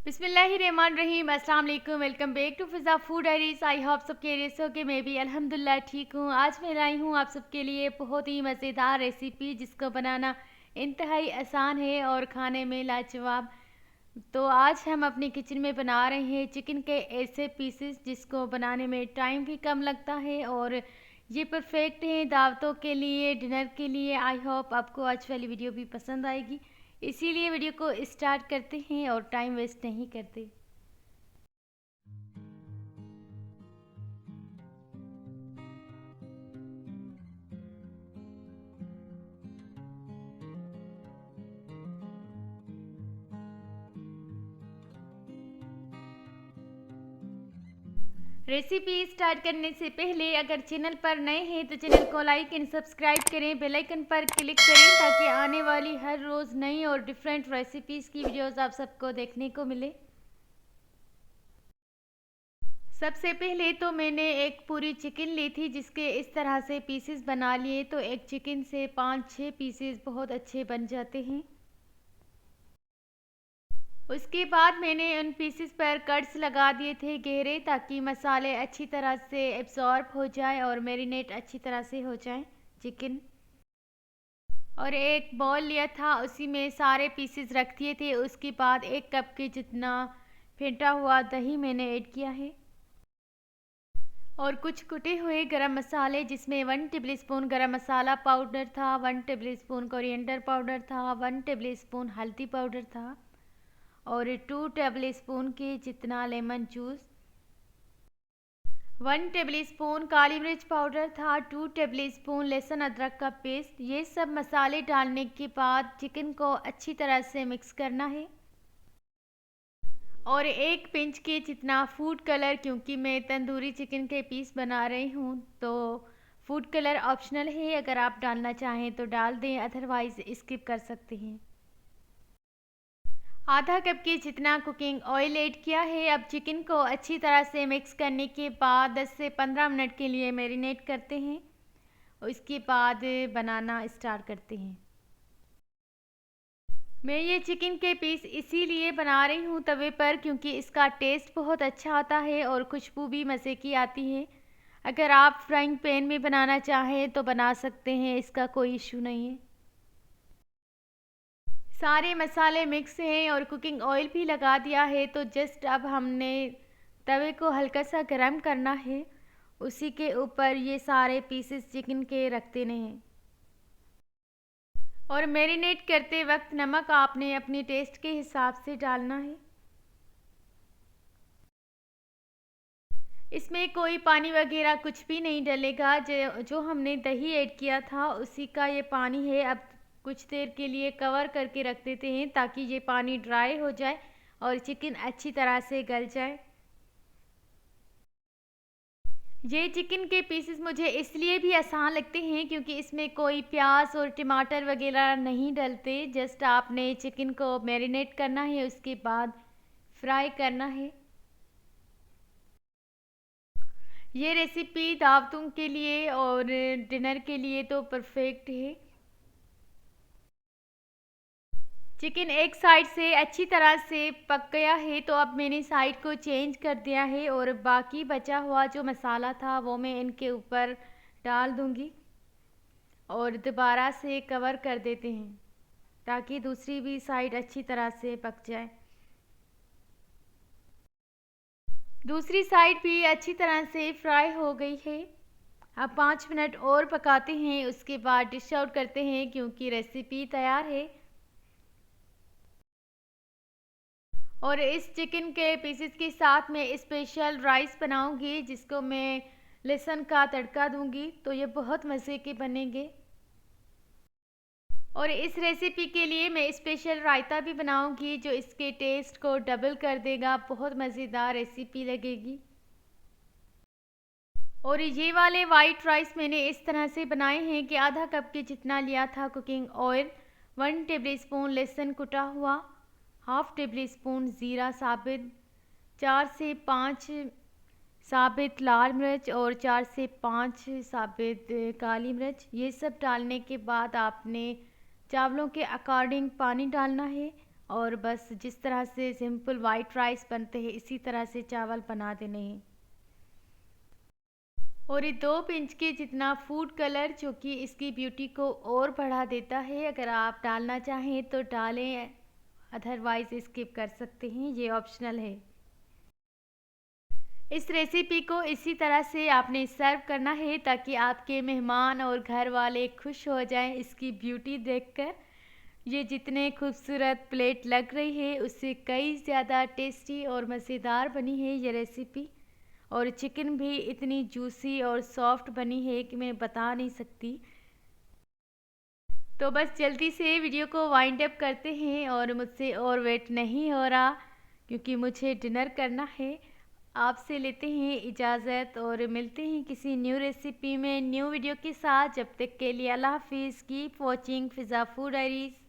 बिस्मिल्लाहिर्रहमानिर्रहीम। अस्सलाम वालेकुम। Welcome back to Fiza food diaries. I hope सब खैरियत से होंगे। मैं भी अल्हम्दुलिल्लाह ठीक हूँ। आज मैं लाई हूँ आप सबके लिए बहुत ही मज़ेदार रेसिपी जिसको बनाना इंतहाई आसान है और खाने में लाजवाब। तो आज हम अपनी किचन में बना रहे हैं चिकन के ऐसे पीसेस जिसको बनाने में टाइम भी कम लगता है और ये परफेक्ट हैं दावतों के लिए, डिनर के लिए। आई होप आपको आज वाली वीडियो भी पसंद आएगी, इसीलिए वीडियो को स्टार्ट करते हैं और टाइम वेस्ट नहीं करते। रेसिपी स्टार्ट करने से पहले अगर चैनल पर नए हैं तो चैनल को लाइक एंड सब्सक्राइब करें, बेल आइकन पर क्लिक करें ताकि आने वाली हर रोज़ नई और डिफरेंट रेसिपीज़ की वीडियोस आप सबको देखने को मिले। सबसे पहले तो मैंने एक पूरी चिकन ली थी जिसके इस तरह से पीसेस बना लिए, तो एक चिकन से 5-6 पीसेस बहुत अच्छे बन जाते हैं। उसके बाद मैंने उन पीसेस पर कट्स लगा दिए थे गहरे, ताकि मसाले अच्छी तरह से एब्जॉर्ब हो जाए और मैरिनेट अच्छी तरह से हो जाए चिकन। और एक बॉल लिया था, उसी में सारे पीसेस रख दिए थे। उसके बाद 1 कप के जितना फेंटा हुआ दही मैंने ऐड किया है और कुछ कुटे हुए गरम मसाले, जिसमें 1 टेबलस्पून गरम मसाला पाउडर था, 1 टेबलस्पून कोरिएंडर पाउडर था, 1 टेबलस्पून हल्दी पाउडर था और 2 टेबलस्पून के जितना लेमन जूस, 1 टेबलस्पून काली मिर्च पाउडर था, 2 टेबलस्पून लहसुन अदरक का पेस्ट। ये सब मसाले डालने के बाद चिकन को अच्छी तरह से मिक्स करना है और 1 पिंच के जितना फूड कलर, क्योंकि मैं तंदूरी चिकन के पीस बना रही हूँ तो फूड कलर ऑप्शनल है, अगर आप डालना चाहें तो डाल दें, अदरवाइज़ स्किप कर सकते हैं। आधा कप के जितना कुकिंग ऑयल ऐड किया है। अब चिकन को अच्छी तरह से मिक्स करने के बाद 10 से 15 मिनट के लिए मैरिनेट करते हैं और इसके बाद बनाना स्टार्ट करते हैं। मैं ये चिकन के पीस इसीलिए बना रही हूँ तवे पर, क्योंकि इसका टेस्ट बहुत अच्छा आता है और खुशबू भी मज़े की आती है। अगर आप फ्राइंग पैन में बनाना चाहें तो बना सकते हैं, इसका कोई इशू नहीं है। सारे मसाले मिक्स हैं और कुकिंग ऑयल भी लगा दिया है, तो जस्ट अब हमने तवे को हल्का सा गरम करना है, उसी के ऊपर ये सारे पीसेस चिकन के रख देने हैं। और मैरिनेट करते वक्त नमक आपने अपने टेस्ट के हिसाब से डालना है। इसमें कोई पानी वगैरह कुछ भी नहीं डलेगा, जो हमने दही ऐड किया था उसी का ये पानी है। अब कुछ देर के लिए कवर करके रख देते हैं ताकि ये पानी ड्राई हो जाए और चिकन अच्छी तरह से गल जाए। ये चिकन के पीसेस मुझे इसलिए भी आसान लगते हैं क्योंकि इसमें कोई प्याज और टमाटर वगैरह नहीं डलते। जस्ट आपने चिकन को मैरिनेट करना है, उसके बाद फ्राई करना है। ये रेसिपी दावतों के लिए और डिनर के लिए तो परफेक्ट है। चिकन एक साइड से अच्छी तरह से पक गया है, तो अब मैंने साइड को चेंज कर दिया है और बाकी बचा हुआ जो मसाला था वो मैं इनके ऊपर डाल दूंगी और दोबारा से कवर कर देते हैं ताकि दूसरी भी साइड अच्छी तरह से पक जाए। दूसरी साइड भी अच्छी तरह से फ्राई हो गई है। अब 5 मिनट और पकाते हैं, उसके बाद डिश आउट करते हैं क्योंकि रेसिपी तैयार है। और इस चिकन के पीसेस के साथ मैं स्पेशल राइस बनाऊंगी जिसको मैं लहसुन का तड़का दूंगी, तो ये बहुत मज़े के बनेंगे। और इस रेसिपी के लिए मैं स्पेशल रायता भी बनाऊंगी जो इसके टेस्ट को डबल कर देगा, बहुत मज़ेदार रेसिपी लगेगी। और ये वाले वाइट राइस मैंने इस तरह से बनाए हैं कि आधा कप के जितना लिया था कुकिंग ऑयल, 1 टेबलस्पून लहसुन कुटा हुआ, हाफ टेबल स्पून ज़ीरा साबित, 4 से 5 साबित लाल मिर्च और 4 से 5 साबित काली मिर्च। ये सब डालने के बाद आपने चावलों के अकॉर्डिंग पानी डालना है और बस जिस तरह से सिंपल वाइट राइस बनते हैं इसी तरह से चावल बना देने हैं। और ये 2 पिंच के जितना फूड कलर जो कि इसकी ब्यूटी को और बढ़ा देता है, अगर आप डालना चाहें तो डालें, अदरवाइज़ स्किप कर सकते हैं, ये ऑप्शनल है। इस रेसिपी को इसी तरह से आपने सर्व करना है ताकि आपके मेहमान और घर वाले खुश हो जाएं इसकी ब्यूटी देखकर। ये जितने खूबसूरत प्लेट लग रही है उससे कई ज़्यादा टेस्टी और मज़ेदार बनी है ये रेसिपी। और चिकन भी इतनी जूसी और सॉफ्ट बनी है कि मैं बता नहीं सकती। तो बस जल्दी से वीडियो को वाइंड अप करते हैं और मुझसे और वेट नहीं हो रहा क्योंकि मुझे डिनर करना है। आपसे लेते हैं इजाज़त और मिलते हैं किसी न्यू रेसिपी में न्यू वीडियो के साथ। जब तक के लिए अल्लाह हाफिज़। कीप वॉचिंग फ़िज़ा फूड डायरीज़।